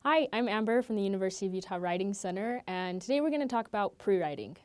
Hi, I'm Amber from the University of Utah Writing Center, and today we're going to talk about pre-writing.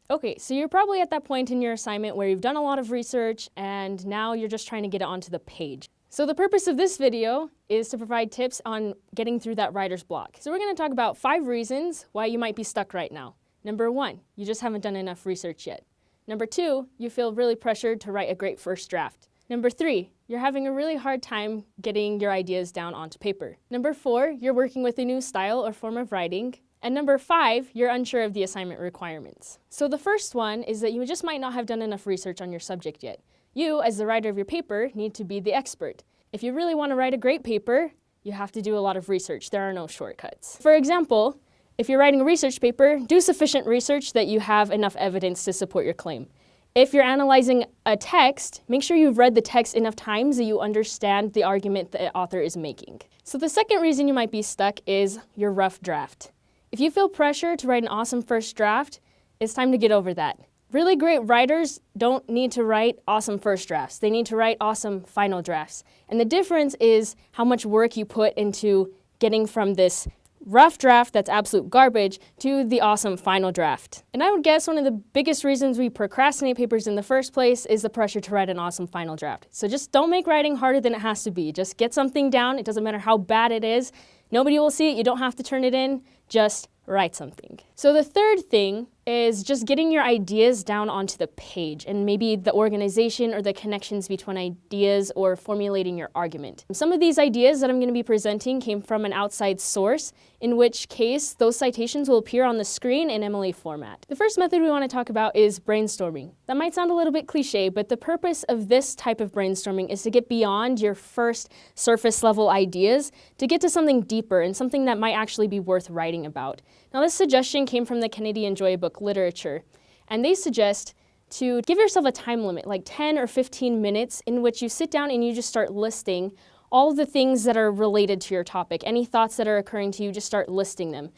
Okay, so you're probably at that point in your assignment where you've done a lot of research and now you're just trying to get it onto the page. So the purpose of this video is to provide tips on getting through that writer's block. So we're going to talk about 5 reasons why you might be stuck right now. Number 1, you just haven't done enough research yet. Number 2, you feel really pressured to write a great first draft. Number 3, you're having a really hard time getting your ideas down onto paper. Number 4, you're working with a new style or form of writing. And number 5, you're unsure of the assignment requirements. So the first one is that you just might not have done enough research on your subject yet. You, as the writer of your paper, need to be the expert. If you really want to write a great paper, you have to do a lot of research. There are no shortcuts. For example, if you're writing a research paper, do sufficient research that you have enough evidence to support your claim. If you're analyzing a text, make sure you've read the text enough times that you understand the argument the author is making. So the second reason you might be stuck is your rough draft. If you feel pressure to write an awesome first draft, it's time to get over that. Really great writers don't need to write awesome first drafts. They need to write awesome final drafts. And the difference is how much work you put into getting from this rough draft that's absolute garbage to the awesome final draft. And I would guess one of the biggest reasons we procrastinate papers in the first place is the pressure to write an awesome final draft. So just don't make writing harder than it has to be. Just get something down. It doesn't matter how bad it is. Nobody will see it. You don't have to turn it in. Just write something. So the third thing is just getting your ideas down onto the page and maybe the organization or the connections between ideas or formulating your argument. Some of these ideas that I'm going to be presenting came from an outside source, in which case those citations will appear on the screen in MLA format. The first method we want to talk about is brainstorming. That might sound a little bit cliche, but the purpose of this type of brainstorming is to get beyond your first surface level ideas to get to something deeper and something that might actually be worth writing about. Now, this suggestion came from the Canadian Joy Book Literature, and they suggest to give yourself a time limit, like 10 or 15 minutes, in which you sit down and you just start listing all of the things that are related to your topic. Any thoughts that are occurring to you, just start listing them.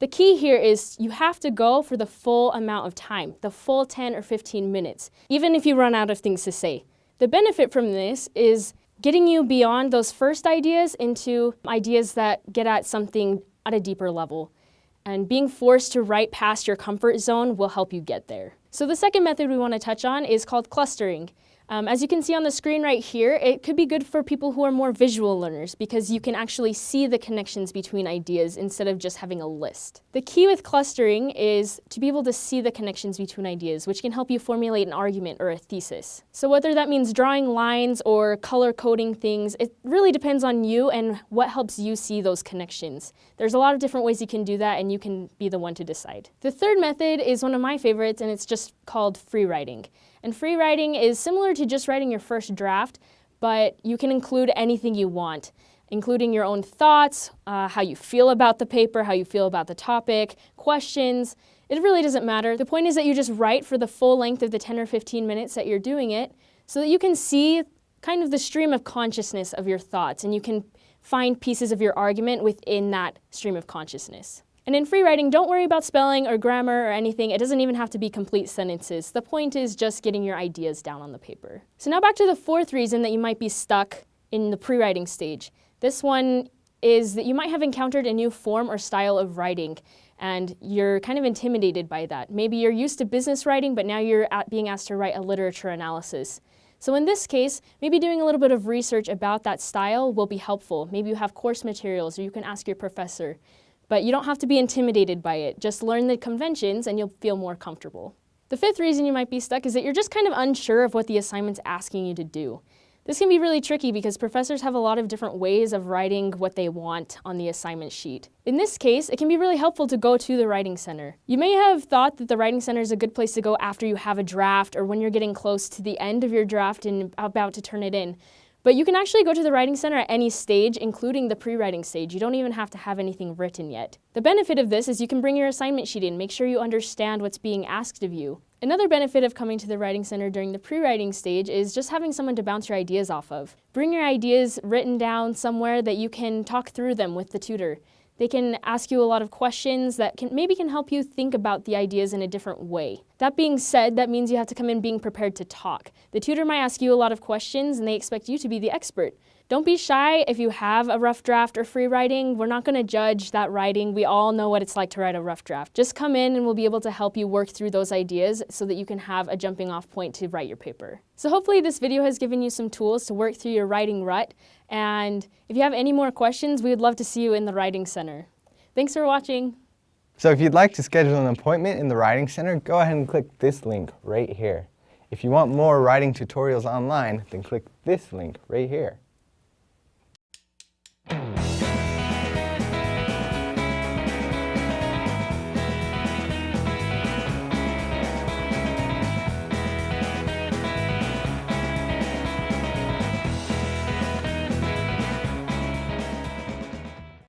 The key here is you have to go for the full amount of time, the full 10 or 15 minutes, even if you run out of things to say. The benefit from this is getting you beyond those first ideas into ideas that get at something at a deeper level. And being forced to write past your comfort zone will help you get there. So the second method we want to touch on is called clustering. As you can see on the screen right here, it could be good for people who are more visual learners because you can actually see the connections between ideas instead of just having a list. The key with clustering is to be able to see the connections between ideas, which can help you formulate an argument or a thesis. So whether that means drawing lines or color coding things, it really depends on you and what helps you see those connections. There's a lot of different ways you can do that, and you can be the one to decide. The third method is one of my favorites, and it's just called free writing. And free writing is similar to just writing your first draft, but you can include anything you want, including your own thoughts, how you feel about the paper, how you feel about the topic, questions. It really doesn't matter. The point is that you just write for the full length of the 10 or 15 minutes that you're doing it so that you can see kind of the stream of consciousness of your thoughts, and you can find pieces of your argument within that stream of consciousness. And in free writing, don't worry about spelling or grammar or anything. It doesn't even have to be complete sentences. The point is just getting your ideas down on the paper. So now back to the fourth reason that you might be stuck in the pre-writing stage. This one is that you might have encountered a new form or style of writing, and you're kind of intimidated by that. Maybe you're used to business writing, but now you're being asked to write a literature analysis. So in this case, maybe doing a little bit of research about that style will be helpful. Maybe you have course materials, or you can ask your professor. But you don't have to be intimidated by it. Just learn the conventions and you'll feel more comfortable. The fifth reason you might be stuck is that you're just kind of unsure of what the assignment's asking you to do. This can be really tricky because professors have a lot of different ways of writing what they want on the assignment sheet. In this case, it can be really helpful to go to the Writing Center. You may have thought that the Writing Center is a good place to go after you have a draft or when you're getting close to the end of your draft and about to turn it in. But you can actually go to the Writing Center at any stage, including the pre-writing stage. You don't even have to have anything written yet. The benefit of this is you can bring your assignment sheet in, make sure you understand what's being asked of you. Another benefit of coming to the Writing Center during the pre-writing stage is just having someone to bounce your ideas off of. Bring your ideas written down somewhere that you can talk through them with the tutor. They can ask you a lot of questions that maybe can help you think about the ideas in a different way. That being said, that means you have to come in being prepared to talk. The tutor might ask you a lot of questions and they expect you to be the expert. Don't be shy if you have a rough draft or free writing. We're not going to judge that writing. We all know what it's like to write a rough draft. Just come in and we'll be able to help you work through those ideas so that you can have a jumping off point to write your paper. So hopefully this video has given you some tools to work through your writing rut. And if you have any more questions, we would love to see you in the Writing Center. Thanks for watching. So if you'd like to schedule an appointment in the Writing Center, go ahead and click this link right here. If you want more writing tutorials online, then click this link right here.